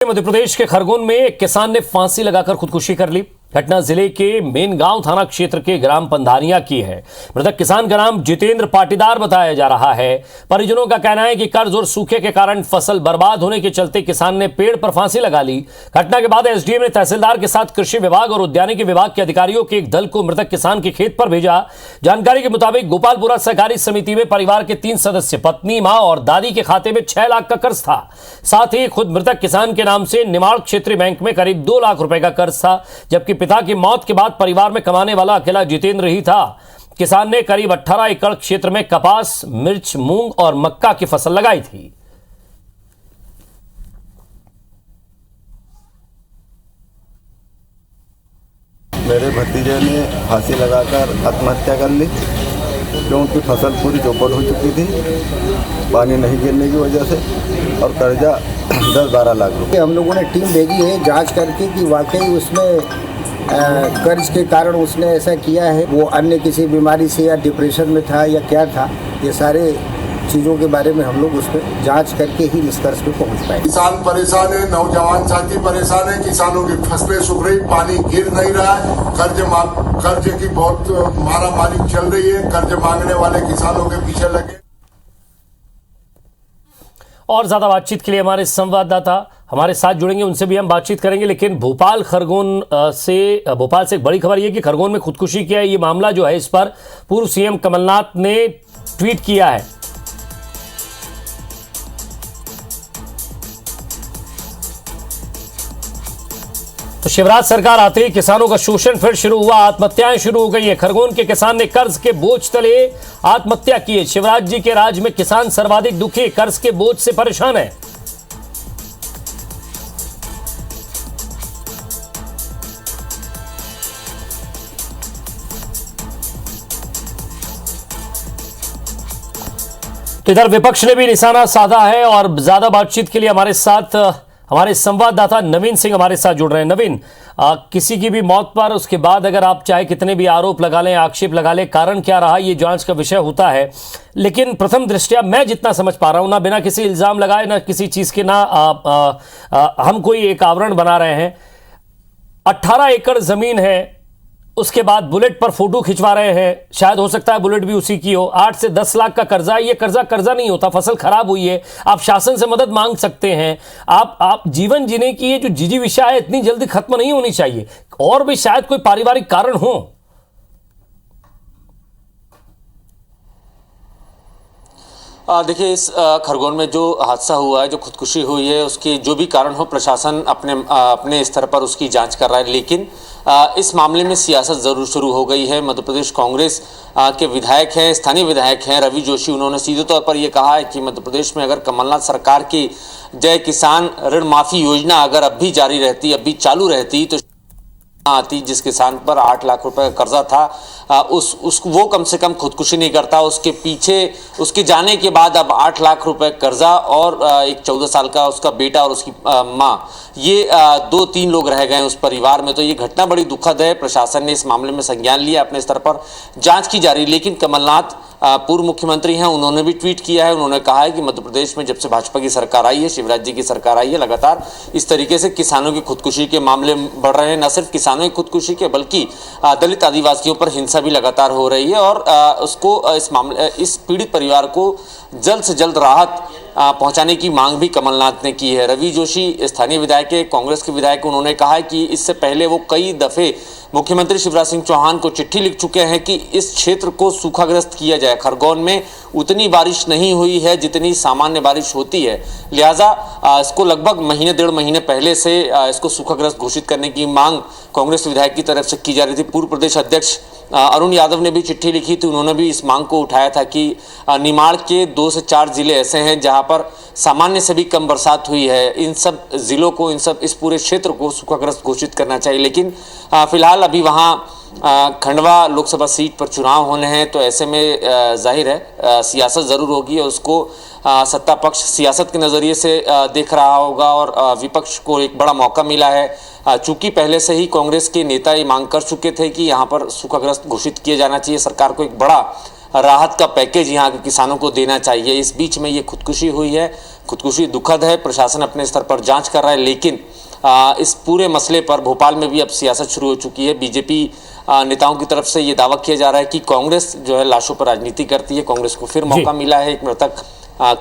मध्य प्रदेश के खरगोन में एक किसान ने फांसी लगाकर खुदकुशी कर ली। घटना जिले के मेन गांव थाना क्षेत्र के ग्राम पंधानिया की है। मृतक किसान का नाम जितेंद्र पाटीदार बताया जा रहा है। परिजनों का कहना है कि कर्ज और सूखे के कारण फसल बर्बाद होने के चलते किसान ने पेड़ पर फांसी लगा ली। घटना के बाद एसडीएम ने तहसीलदार के साथ कृषि विभाग और उद्यानिकी विभाग के अधिकारियों के एक दल को मृतक किसान के खेत पर भेजा। जानकारी के मुताबिक गोपालपुरा सहकारी समिति में परिवार के 3 सदस्य, पत्नी, मां और दादी के खाते में 6 लाख का कर्ज था। साथ ही खुद मृतक किसान के नाम से निमाड़ क्षेत्रीय बैंक में करीब 2 लाख रुपए का कर्ज था, जबकि पिता की मौत के बाद परिवार में कमाने वाला अकेला जितेंद्र ही था। किसान ने करीब 18 एकड़ क्षेत्र में कपास, मिर्च, मूंग और मक्का की फसल लगाई थी। मेरे भतीजे ने फांसी लगाकर आत्महत्या कर ली क्योंकि फसल पूरी चौपट हो चुकी थी पानी नहीं गिरने की वजह से, और कर्जा 10-12 लाख रुपये। हम लोगों ने टीम भेजी है जांच करके कि वाकई उसमें कर्ज के कारण उसने ऐसा किया है, वो अन्य किसी बीमारी से या डिप्रेशन में था या क्या था, ये सारे चीज़ों के बारे में हम लोग उस पर जाँच करके ही निष्कर्ष पे पहुँच पाए। किसान परेशान है, नौजवान साथी परेशान है, किसानों की फसलें सूख रही, पानी गिर नहीं रहा है, कर्ज की बहुत मारा मारी चल रही है, कर्ज मांगने वाले किसानों के पीछे लगे। और ज्यादा बातचीत के लिए हमारे संवाददाता हमारे साथ जुड़ेंगे, उनसे भी हम बातचीत करेंगे। लेकिन भोपाल से एक बड़ी खबर यह कि खरगोन में खुदकुशी किया है। ये मामला जो है, इस पर पूर्व सीएम कमलनाथ ने ट्वीट किया है। तो शिवराज सरकार आते ही किसानों का शोषण फिर शुरू हुआ, आत्महत्याएं शुरू हो गई हैं। खरगोन के किसान ने कर्ज के बोझ तले आत्महत्या की है। शिवराज जी के राज में किसान सर्वाधिक दुखी, कर्ज के बोझ से परेशान है। तो इधर विपक्ष ने भी निशाना साधा है और ज्यादा बातचीत के लिए हमारे साथ हमारे संवाददाता नवीन सिंह हमारे साथ जुड़ रहे हैं। नवीन, किसी की भी मौत पर उसके बाद अगर आप चाहे कितने भी आरोप लगा लें, आक्षेप लगा लें, कारण क्या रहा, ये जांच का विषय होता है। लेकिन प्रथम दृष्टया मैं जितना समझ पा रहा हूं, ना बिना किसी इल्जाम लगाए, ना किसी चीज के, ना हम कोई एक आवरण बना रहे हैं। 18 एकड़ जमीन है, उसके बाद बुलेट पर फोटो खिंचवा रहे हैं, शायद हो सकता है बुलेट भी उसी की हो। 8 से 10 लाख का कर्जा है। ये कर्जा नहीं होता, फसल खराब हुई है, आप शासन से मदद मांग सकते हैं। आप जीवन जीने की ये जो जिजीविषा है, इतनी जल्दी खत्म नहीं होनी चाहिए, और भी शायद कोई पारिवारिक कारण हो। देखिए, इस खरगोन में जो हादसा हुआ है, जो खुदकुशी हुई है, उसकी जो भी कारण हो, प्रशासन अपने स्तर पर उसकी जांच कर रहा है। लेकिन इस मामले में सियासत जरूर शुरू हो गई है। मध्य प्रदेश कांग्रेस के विधायक हैं, स्थानीय विधायक हैं रवि जोशी, उन्होंने सीधे तौर पर यह कहा है कि मध्य प्रदेश में अगर कमलनाथ सरकार की जय किसान ऋण माफी योजना अगर अब भी जारी रहती, अब भी चालू रहती, तो आती जिस किसान पर 8 लाख रुपए का कर्जा था, वो कम से कम खुदकुशी नहीं करता। उसके पीछे उसके जाने के बाद अब 8 लाख रुपए कर्जा और एक 14 साल का उसका बेटा और उसकी माँ, ये 2-3 लोग रह गए उस परिवार में। तो ये घटना बड़ी दुखद है। प्रशासन ने इस मामले में संज्ञान लिया, अपने स्तर पर जांच की जा रही। लेकिन कमलनाथ पूर्व मुख्यमंत्री हैं, उन्होंने भी ट्वीट किया है। उन्होंने कहा है कि मध्य प्रदेश में जब से भाजपा की सरकार आई है, शिवराज जी की सरकार आई है, लगातार इस तरीके से किसानों की खुदकुशी के मामले बढ़ रहे हैं। न सिर्फ किसानों की खुदकुशी के, बल्कि दलित आदिवासियों पर हिंसा भी लगातार हो रही है। और इस पीड़ित परिवार को जल्द से जल्द राहत पहुंचाने की मांग भी कमलनाथ ने की है। रवि जोशी स्थानीय विधायक है, कांग्रेस के विधायक, उन्होंने कहा है कि इससे पहले वो कई दफे मुख्यमंत्री शिवराज सिंह चौहान को चिट्ठी लिख चुके हैं कि इस क्षेत्र को सूखाग्रस्त किया जाए। खरगोन में उतनी बारिश नहीं हुई है जितनी सामान्य बारिश होती है, लिहाजा इसको लगभग 1.5 महीने पहले से इसको सूखाग्रस्त घोषित करने की मांग कांग्रेस विधायक की तरफ से की जा रही थी। पूर्व प्रदेश अध्यक्ष अरुण यादव ने भी चिट्ठी लिखी थी, उन्होंने भी इस मांग को उठाया था कि निमाड़ के 2 से 4 जिले ऐसे हैं जहां पर सामान्य से भी कम बरसात हुई है। इन सब जिलों को, इस पूरे क्षेत्र को सूखाग्रस्त घोषित करना चाहिए। लेकिन फिलहाल अभी वहाँ खंडवा लोकसभा सीट पर चुनाव होने हैं, तो ऐसे में जाहिर है सियासत ज़रूर होगी और उसको सत्ता पक्ष सियासत के नज़रिए से देख रहा होगा और विपक्ष को एक बड़ा मौका मिला है। चूंकि पहले से ही कांग्रेस के नेता ये मांग कर चुके थे कि यहाँ पर सूखाग्रस्त घोषित किया जाना चाहिए, सरकार को एक बड़ा राहत का पैकेज यहाँ के किसानों को देना चाहिए। इस बीच में ये खुदकुशी हुई है। खुदकुशी दुखद है, प्रशासन अपने स्तर पर जांच कर रहा है, लेकिन इस पूरे मसले पर भोपाल में भी अब सियासत शुरू हो चुकी है। बीजेपी नेताओं की तरफ से ये दावा किया जा रहा है कि कांग्रेस जो है लाशों पर राजनीति करती है। कांग्रेस को फिर मौका मिला है एक मृतक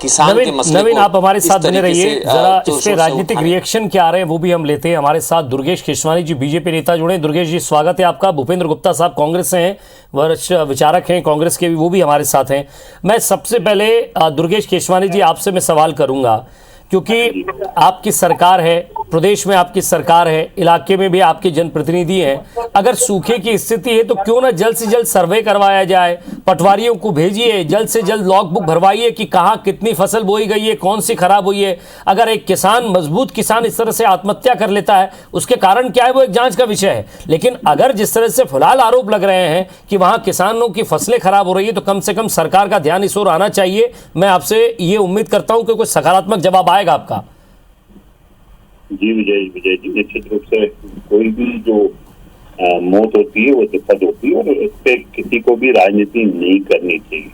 किसान के मसले नवीन, को आप हमारे साथ बने रहिए, जरा इस पे राजनीतिक उठाने। रिएक्शन क्या आ रहे हैं वो भी हम लेते हैं। हमारे साथ दुर्गेश केशवानी जी, बीजेपी नेता जुड़े। दुर्गेश जी, स्वागत है आपका। भूपेंद्र गुप्ता साहब कांग्रेस से हैं, वरिष्ठ विचारक हैं कांग्रेस के भी, वो भी हमारे साथ हैं। मैं सबसे पहले दुर्गेश केशवानी जी आपसे मैं सवाल करूंगा, क्योंकि आपकी सरकार है, प्रदेश में आपकी सरकार है, इलाके में भी आपके जनप्रतिनिधि हैं। अगर सूखे की स्थिति है तो क्यों ना जल्द से जल्द सर्वे करवाया जाए, पटवारियों को भेजिए, जल्द से जल्द लॉग बुक भरवाइए कि कहाँ कितनी फसल बोई गई है, कौन सी खराब हुई है। अगर एक किसान, मजबूत किसान इस तरह से आत्महत्या कर लेता है, उसके कारण क्या है वो एक जांच का विषय है। लेकिन अगर जिस तरह से फिलहाल आरोप लग रहे हैं कि वहां किसानों की फसलें खराब हो रही है, तो कम से कम सरकार का ध्यान इस ओर आना चाहिए। मैं आपसे ये उम्मीद करता हूं कि कोई सकारात्मक जवाब आएगा आपका। जी विजय जी, निश्चित रूप से कोई भी जो मौत होती है वो दुखद होती है और इस पे किसी को भी राजनीति नहीं करनी चाहिए।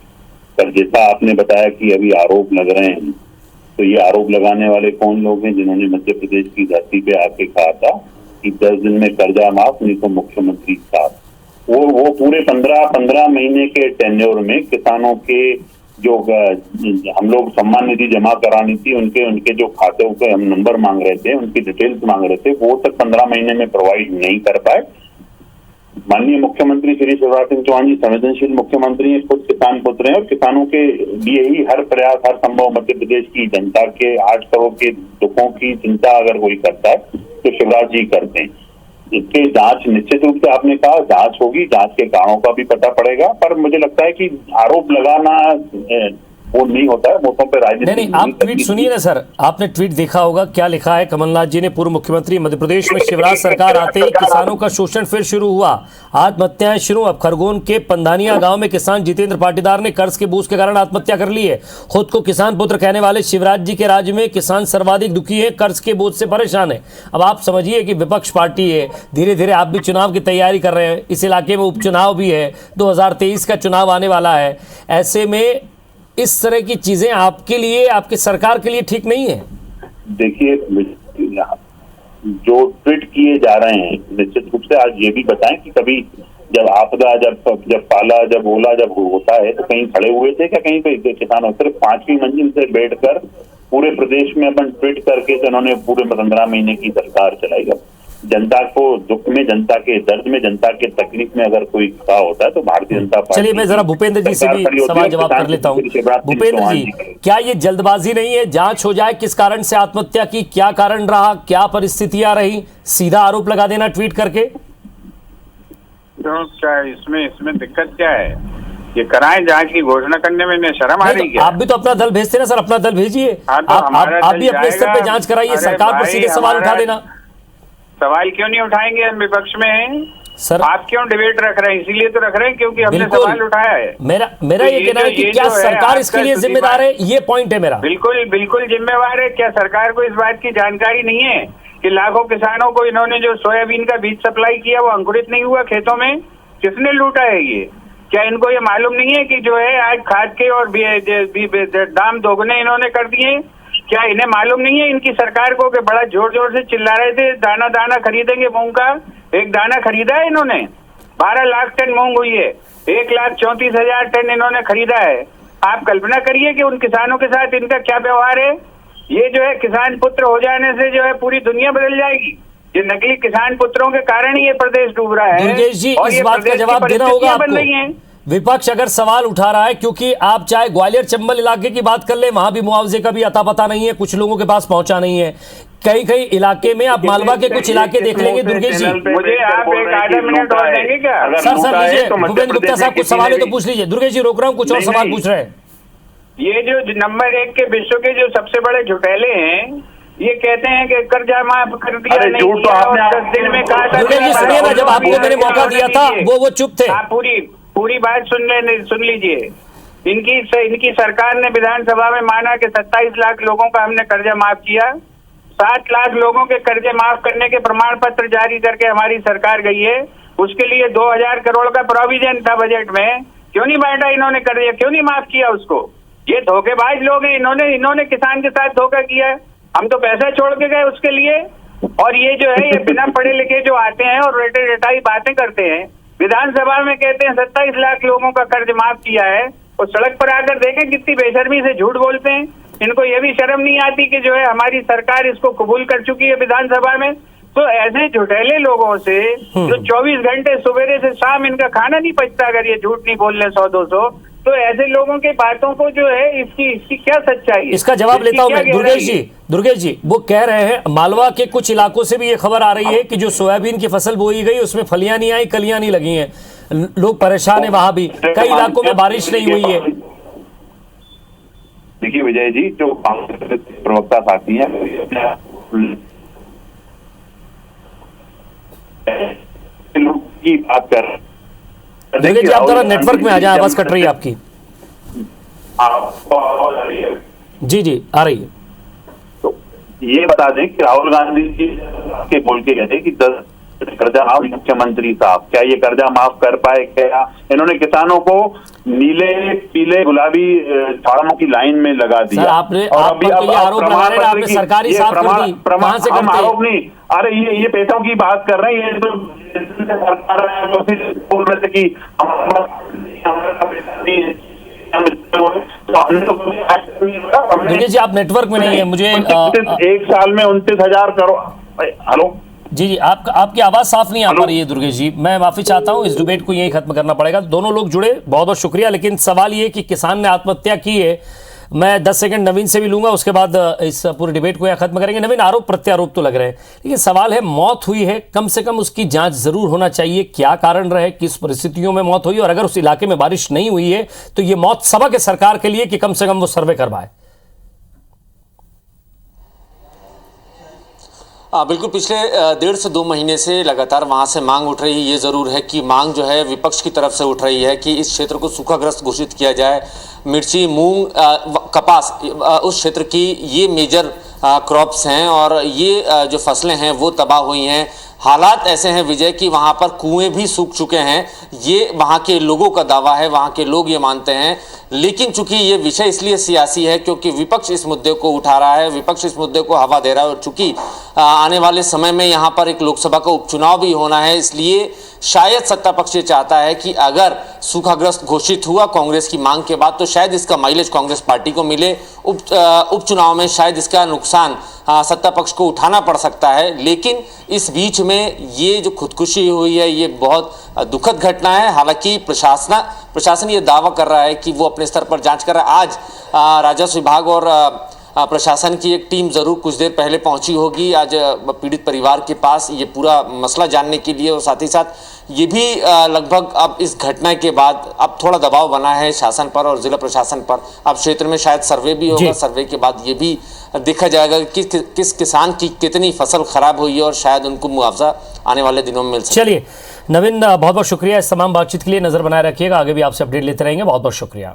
पर जैसा आपने बताया कि अभी आरोप लग रहे हैं, तो ये आरोप लगाने वाले कौन लोग हैं जिन्होंने मध्य प्रदेश की धरती पे आके कहा था कि 10 दिन में कर्जा माफ, नहीं तो मुख्यमंत्री साहब। वो पूरे 15 महीने के टेन्योर में किसानों के जो हम लोग सम्मान निधि जमा करानी थी, उनके जो खाते के हम नंबर मांग रहे थे, उनकी डिटेल्स मांग रहे थे, वो तक 15 महीने में प्रोवाइड नहीं कर पाए। माननीय मुख्यमंत्री श्री शिवराज सिंह चौहान जी संवेदनशील मुख्यमंत्री हैं, खुद किसान पुत्र हैं और किसानों के लिए ही हर प्रयास, हर संभव मध्य प्रदेश की जनता के 8 करोड़ के दुखों की चिंता अगर कोई करता है तो शिवराज जी करते हैं। इसके जांच निश्चित रूप से आपने कहा जांच होगी, जांच के कारणों का भी पता पड़ेगा, पर मुझे लगता है कि आरोप लगाना वो नहीं होता है, मुद्दों पे राजनीति नहीं, आप ट्वीट सुनिए ना सर, आपने ट्वीट देखा होगा, क्या लिखा है कमलनाथ जी ने। पूर्व मुख्यमंत्री, मध्य प्रदेश में शिवराज सरकार आते ही किसानों का शोषण फिर शुरू हुआ, आत्महत्याएं शुरू। अब खरगोन के पंधानिया गांव में किसान जितेंद्र पाटीदार ने कर्ज के बोझ के कारण आत्महत्या कर ली है। खुद को किसान पुत्र कहने वाले शिवराज जी के राज्य में किसान सर्वाधिक दुखी है, कर्ज के बोझ से परेशान है। अब आप समझिए कि विपक्ष पार्टी है, धीरे धीरे आप भी चुनाव की तैयारी कर रहे हैं, इस इलाके में उपचुनाव भी है, 2023 का चुनाव आने वाला है। ऐसे में इस तरह की चीजें आपके लिए, आपकी सरकार के लिए ठीक नहीं है। देखिए, जो ट्वीट किए जा रहे हैं, निश्चित रूप से आज ये भी बताएं कि कभी जब आपदा, जब पाला, जब ओला जब होता है तो कहीं खड़े हुए थे क्या? कहीं पे किसानों सिर्फ 5वीं मंजिल से बैठकर पूरे प्रदेश में अपन ट्वीट करके उन्होंने पूरे 15 महीने की सरकार चलाई। जनता को दुख में, जनता के दर्द में, जनता के तकलीफ में अगर कोई खड़ा होता है तो भारतीय जनता पार्टी। चलिए, मैं जरा भूपेंद्र जी से भी सवाल जवाब कर लेता हूं। भूपेंद्र जी, क्या ये जल्दबाजी नहीं है? जांच हो जाए किस कारण से आत्महत्या की, क्या कारण रहा, क्या परिस्थितियां रही, सीधा आरोप लगा देना ट्वीट करके? तो क्या इसमें दिक्कत क्या है? ये कराएं, जांच की घोषणा करने में शर्म आ रही है? आप भी तो अपना दल भेजते ना सर, अपना दल भेजिए। आप भी अपने स्तर पे जांच कराइए, सरकार पर सीधे सवाल उठा देना। सवाल क्यों नहीं उठाएंगे? हम विपक्ष में हैं सर। आप क्यों डिबेट रख रहे हैं? इसीलिए तो रख रहे हैं क्योंकि हमने सवाल उठाया है। मेरा ये कहना है कि क्या सरकार इसके लिए जिम्मेदार है, ये पॉइंट है मेरा। बिल्कुल जिम्मेवार है। क्या सरकार को इस बात की जानकारी नहीं है कि लाखों किसानों को इन्होंने जो सोयाबीन का बीज सप्लाई किया वो अंकुरित नहीं हुआ खेतों में? किसने लूटा है ये? क्या इनको ये मालूम नहीं है कि जो है आज खाद के और दाम दोगुने इन्होंने कर दिए? क्या इन्हें मालूम नहीं है इनकी सरकार को कि बड़ा जोर जोर से चिल्ला रहे थे दाना दाना खरीदेंगे मूंग का? एक दाना खरीदा है इन्होंने? 12 लाख टन मूंग हुई है, 1,34,000 टन इन्होंने खरीदा है। आप कल्पना करिए कि उन किसानों के साथ इनका क्या व्यवहार है। ये जो है किसान पुत्र हो जाने से जो है पूरी दुनिया बदल जाएगी। ये नकली किसान पुत्रों के कारण ही ये प्रदेश डूब रहा है। दुर्गेश जी, इस बात का जवाब देना होगा आपको। विपक्ष अगर सवाल उठा रहा है, क्योंकि आप चाहे ग्वालियर चंबल इलाके की बात कर ले, वहां भी मुआवजे का भी अता पता नहीं है, कुछ लोगों के पास पहुंचा नहीं है। कई इलाके में, आप मालवा के कुछ इलाके देख लेंगे दुर्गेश जी। मुझे आप एक आधा मिनट और देंगे क्या? सर लीजिए, भूपेंद्र गुप्ता साहब कुछ सवाल है तो पूछ लीजिए। दुर्गेश जी रोक रहा हूँ, कुछ और सवाल पूछ रहे हैं। ये जो नंबर 1 के विश्व के जो सबसे बड़े झुटेले हैं, ये कहते हैं कि कर्जा माफ कर दिया नहीं किया और 10 दिन में कहा था। दुर्गेश जी सुनिए ना, जब आपको मैंने मौका दिया था वो चुप थे। आप पूरी बात सुन लीजिए। इनकी सरकार ने विधानसभा में माना कि 27 लाख लोगों का हमने कर्जा माफ किया। 7 लाख लोगों के कर्जे माफ करने के प्रमाण पत्र जारी करके हमारी सरकार गई है। उसके लिए 2,000 करोड़ का प्रोविजन था बजट में, क्यों नहीं बांटा इन्होंने कर दिया, क्यों नहीं माफ किया उसको? ये धोखेबाज लोग हैं, इन्होंने किसान के साथ धोखा किया है। हम तो पैसा छोड़ के गए उसके लिए, और ये जो है ये बिना पढ़े लिखे जो आते हैं और रटाई बातें करते हैं, विधानसभा में कहते हैं 27 लाख लोगों का कर्ज माफ किया है, और सड़क पर आकर देखें कितनी बेशर्मी से झूठ बोलते हैं। इनको ये भी शर्म नहीं आती कि जो है हमारी सरकार इसको कबूल कर चुकी है विधानसभा में। तो ऐसे झुठेले लोगों से जो 24 घंटे सवेरे से शाम इनका खाना नहीं पचता, अगर ये झूठ नहीं बोल रहे 100-200, तो ऐसे लोगों के बातों को जो है इसकी क्या सच्चाई है? इसका जवाब लेता हूं मैं। दुर्गेश जी वो कह रहे हैं मालवा के कुछ इलाकों से भी ये खबर आ रही है कि जो सोयाबीन की फसल बोई गई उसमें फलियां नहीं आई, कलियां नहीं लगी हैं, लोग परेशान है। वहां भी कई इलाकों में बारिश नहीं हुई है। देखिए विजय जी, जो कांग्रेस प्रवक्ता साथी हैं की बात कर रहे हैं। दुर्गेश जी आप थोड़ा नेटवर्क में आ जाए, आवाज कट रही है आपकी। जी जी आ रही है। तो ये बता दें कि राहुल गांधी जी के बोल के कहते कि 10 कर्जा माफ, मुख्यमंत्री साहब क्या ये कर्जा माफ कर पाए? क्या इन्होंने किसानों को नीले पीले गुलाबी झाड़ों की लाइन में लगा दिया? आपने आरोप लगा रहे हैं, आपने सरकारी साफ कर दी, कहां से करते? आरोप नहीं, अरे ये पैसों की बात कर रहे हैं। ये तो सरकार बोल रहे थे कि देखिए जी आप नेटवर्क में नहीं है, मुझे एक साल में 29,000 करोड़। हेलो जी जी आपकी आवाज साफ नहीं आ पा रही है दुर्गेश जी, मैं माफी चाहता हूं, इस डिबेट को यही खत्म करना पड़ेगा। दोनों लोग जुड़े, बहुत बहुत शुक्रिया। लेकिन सवाल ये कि किसान ने आत्महत्या की है, मैं 10 सेकंड नवीन से भी लूंगा, उसके बाद इस पूरे डिबेट को यहाँ खत्म करेंगे। नवीन, आरोप प्रत्यारोप तो लग रहे हैं, लेकिन सवाल है मौत हुई है, कम से कम उसकी जांच जरूर होना चाहिए। क्या कारण रहे, किस परिस्थितियों में मौत हुई, और अगर उस इलाके में बारिश नहीं हुई है तो ये मौत सबक है सरकार के लिए कि कम से कम वो सर्वे करवाए। बिल्कुल, पिछले 1.5 से 2 महीने से लगातार वहां से मांग उठ रही है। ये जरूर है कि मांग जो है विपक्ष की तरफ से उठ रही है कि इस क्षेत्र को सूखाग्रस्त घोषित किया जाए। मिर्ची, मूंग, कपास उस क्षेत्र की ये मेजर क्रॉप्स हैं, और ये जो फसलें हैं वो तबाह हुई हैं। हालात ऐसे हैं विजय कि वहाँ पर कुएं भी सूख चुके हैं, ये वहाँ के लोगों का दावा है, वहाँ के लोग ये मानते हैं। लेकिन चूंकि ये विषय इसलिए सियासी है क्योंकि विपक्ष इस मुद्दे को उठा रहा है, विपक्ष इस मुद्दे को हवा दे रहा है, और चूंकि आने वाले समय में यहाँ पर एक लोकसभा का उपचुनाव भी होना है, इसलिए शायद सत्ता पक्ष ये चाहता है कि अगर सूखाग्रस्त घोषित हुआ कांग्रेस की मांग के बाद तो शायद इसका माइलेज कांग्रेस पार्टी को मिले, उपचुनाव में शायद इसका नुकसान सत्ता पक्ष को उठाना पड़ सकता है। लेकिन इस बीच में ये जो खुदकुशी हुई है ये बहुत दुखद घटना है। हालांकि प्रशासन ये दावा कर रहा है कि वो अपने स्तर पर जांच कर रहा है। आज राजस्व विभाग और प्रशासन की एक टीम जरूर कुछ देर पहले पहुंची होगी आज पीड़ित परिवार के पास ये पूरा मसला जानने के लिए, और साथ ही साथ ये भी लगभग अब इस घटना के बाद अब थोड़ा दबाव बना है शासन पर और जिला प्रशासन पर। अब क्षेत्र में शायद सर्वे भी होगा, सर्वे के बाद ये भी देखा जाएगा कि किस किसान की कितनी फसल खराब हुई है और शायद उनको मुआवजा आने वाले दिनों में मिल सके। चलिए नवीन, बहुत बहुत शुक्रिया इस तमाम बातचीत के लिए। नजर बनाए रखिएगा, आगे भी आपसे अपडेट लेते रहेंगे। बहुत बहुत शुक्रिया।